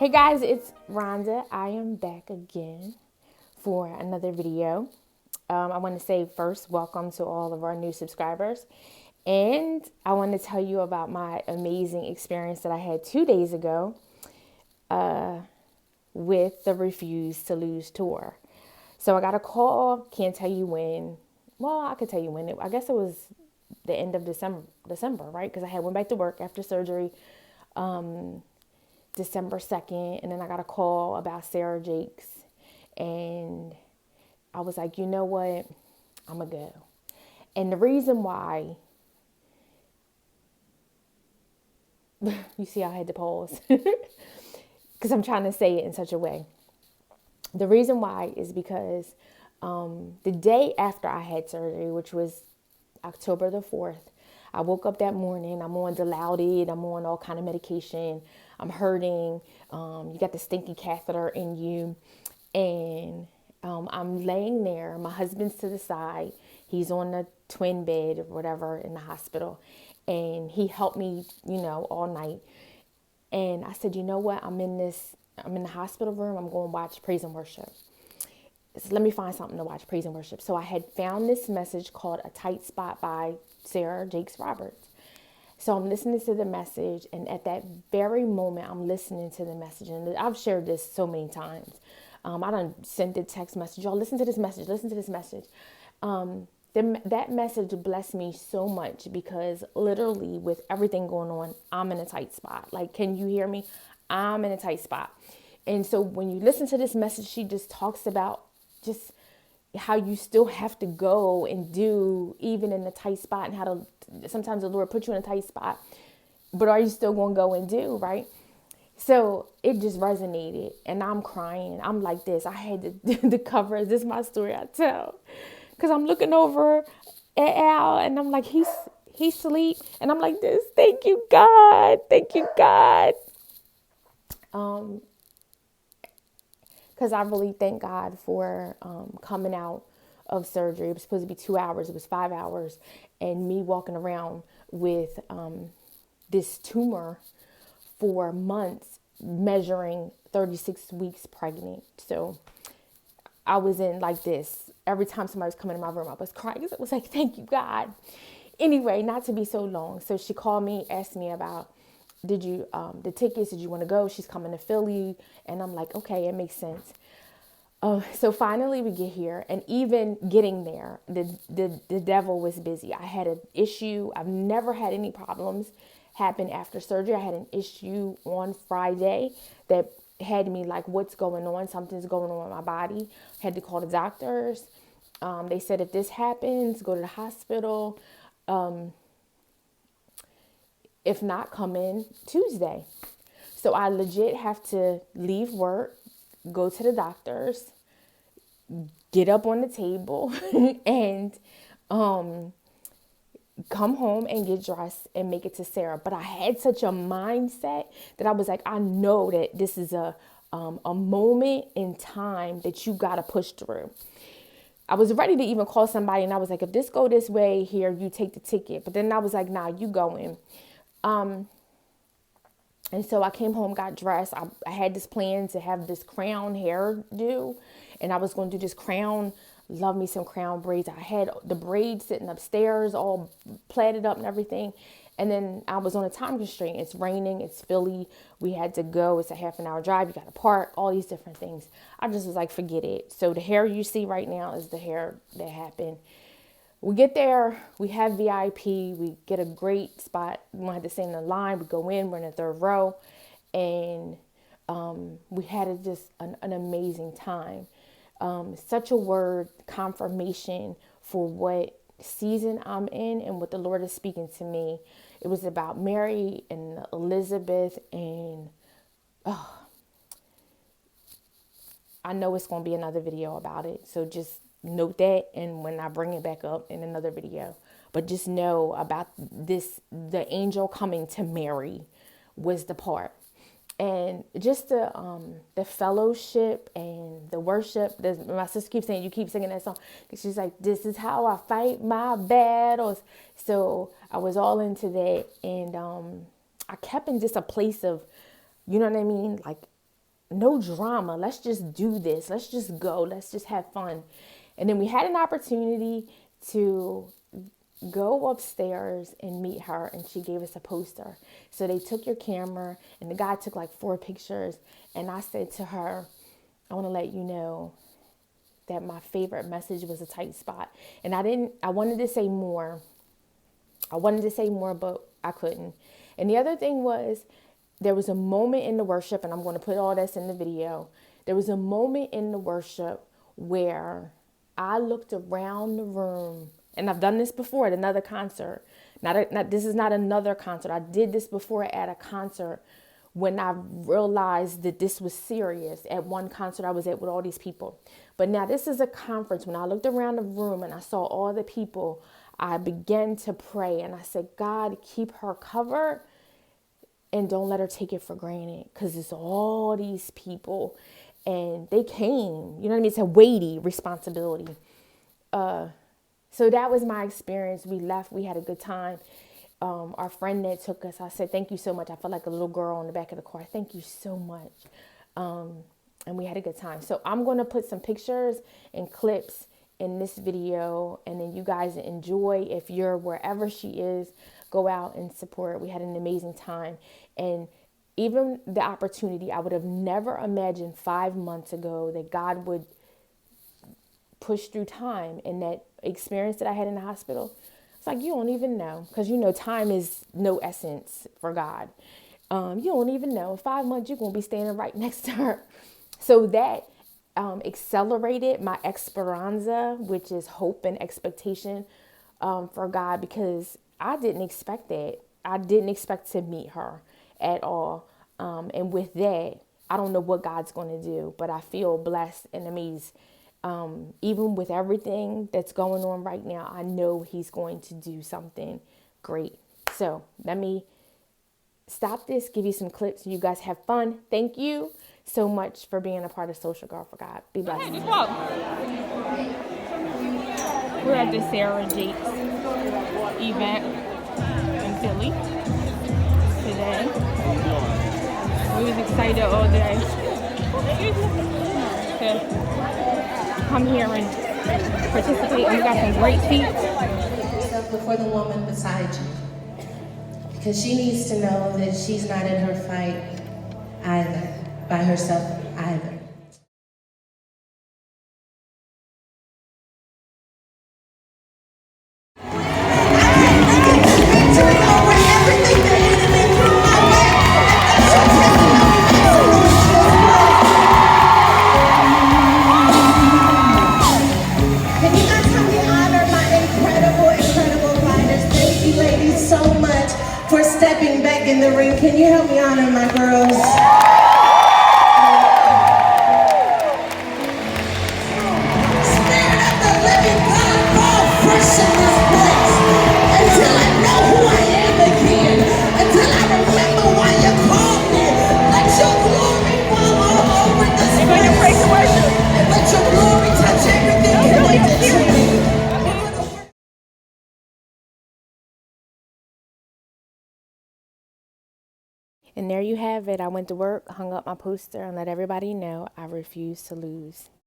Hey guys, it's Rhonda. I am back again for another video. I want to say first, welcome to all of our new subscribers. And I want to tell you about my amazing experience that I had 2 days ago with the Refuse to Lose tour. So I got a call, can't tell you when. Well, I could tell you when. I guess it was the end of December, right? Because I had went back to work after surgery. December 2nd, and then I got a call about Sarah Jakes, and I was like, you know what, I'm gonna go. And the reason why, you see I had to pause, because I'm trying to say it in such a way. The reason why is because the day after I had surgery, which was October the 4th, I woke up that morning, I'm on Dilaudid, I'm on all kind of medication, I'm hurting, you got the stinky catheter in you, and I'm laying there, my husband's to the side, he's on the twin bed or whatever in the hospital, and he helped me, all night, and I said, you know what, I'm in the hospital room, I'm going to watch praise and worship. So let me find something to watch, praise and worship. So I had found this message called A Tight Spot by Sarah Jakes Roberts. So I'm listening to the message, and at that very moment, I'm listening to the message. And I've shared this so many times. I done sent a text message. Y'all listen to this message, listen to this message. That message blessed me so much because literally with everything going on, I'm in a tight spot. Like, can you hear me? I'm in a tight spot. And so when you listen to this message, she just talks about just how you still have to go and do even in a tight spot, and how to sometimes the Lord put you in a tight spot, but are you still going to go and do, right? So it just resonated, and I'm crying. I'm like this. I had the cover. This is my story I tell, because I'm looking over at Al, and I'm like, he's asleep, and I'm like this. Thank you, God. Thank you, God. Because I really thank God for coming out of surgery. It was supposed to be 2 hours. It was 5 hours. And me walking around with this tumor for months, measuring 36 weeks pregnant. So I was in like this. Every time somebody was coming in my room, I was crying. It was like, thank you, God. Anyway, not to be so long. So she called me, asked me about, did you, the tickets, did you want to go? She's coming to Philly. And I'm like, okay, it makes sense. So finally we get here, and even getting there, the devil was busy. I had an issue. I've never had any problems happen after surgery. I had an issue on Friday that had me like, what's going on? Something's going on in my body. Had to call the doctors. They said, if this happens, go to the hospital. If not, come in Tuesday. So I legit have to leave work, go to the doctors, get up on the table, and come home and get dressed and make it to Sarah. But I had such a mindset that I was like, I know that this is a moment in time that you got to push through. I was ready to even call somebody, and I was like, if this go this way here, you take the ticket. But then I was like, nah, you going. And so I came home, got dressed. I had this plan to have this crown hairdo, and I was going to do this crown. Love me some crown braids. I had the braids sitting upstairs, all plaited up and everything. And then I was on a time constraint. It's raining. It's Philly. We had to go. It's a half an hour drive. You got to park, all these different things. I just was like, forget it. So the hair you see right now is the hair that happened. We get there, we have VIP, we get a great spot. We don't have to stand in the line. We go in, we're in the third row, and we had just an amazing time. Such a word confirmation for what season I'm in and what the Lord is speaking to me. It was about Mary and Elizabeth, and I know it's going to be another video about it. So just note that, and when I bring it back up in another video, but just know about this, the angel coming to Mary was the part, and just the fellowship and the worship. My sister keeps saying, you keep singing that song, because she's like, this is how I fight my battles. So I was all into that, and I kept in just a place of, you know what I mean, like no drama. Let's just do this. Let's just go. Let's just have fun. And then we had an opportunity to go upstairs and meet her, and she gave us a poster. So they took your camera, and the guy took like 4 pictures. And I said to her, I want to let you know that my favorite message was a tight spot. And I wanted to say more. But I couldn't. And the other thing was, there was a moment in the worship, and I'm going to put all this in the video. There was a moment in the worship where I looked around the room, and I've done this before at another concert. This is not another concert. I did this before at a concert when I realized that this was serious. At one concert I was at with all these people. But now this is a conference. When I looked around the room and I saw all the people, I began to pray, and I said, God, keep her covered and don't let her take it for granted, because it's all these people and they came, you know what I mean? It's a weighty responsibility. So that was my experience. We left, we had a good time. Our friend that took us, I said, thank you so much. I felt like a little girl on the back of the car. Thank you so much. And we had a good time. So I'm going to put some pictures and clips in this video, and then you guys enjoy. If you're wherever she is, go out and support. We had an amazing time. And even the opportunity, I would have never imagined 5 months ago that God would push through time. And that experience that I had in the hospital, it's like, you don't even know, because you know time is no essence for God. You don't even know. In 5 months, you're going to be standing right next to her. So that accelerated my esperanza, which is hope and expectation for God, because I didn't expect that. I didn't expect to meet her at all. And with that, I don't know what God's going to do, but I feel blessed and amazed. Even with everything that's going on right now, I know he's going to do something great. So let me stop this, give you some clips so you guys have fun. Thank you so much for being a part of Social Gyrl for God. Be blessed. Hey, just walk. We're at the Sarah Jakes event in Philly today. We was excited all day to come here and participate, and we got some great seats. Before the woman beside you, because she needs to know that she's not in her fight either, by herself either. For stepping back in the ring. Can you help me honor my girls? Spirit of the living God, fall fresh in this place. Until I know who I am again. Until I remember why you called me. Let your glory fall all over this place. And let your glory touch everything connected to me. And there you have it. I went to work, hung up my poster, and let everybody know I refuse to lose.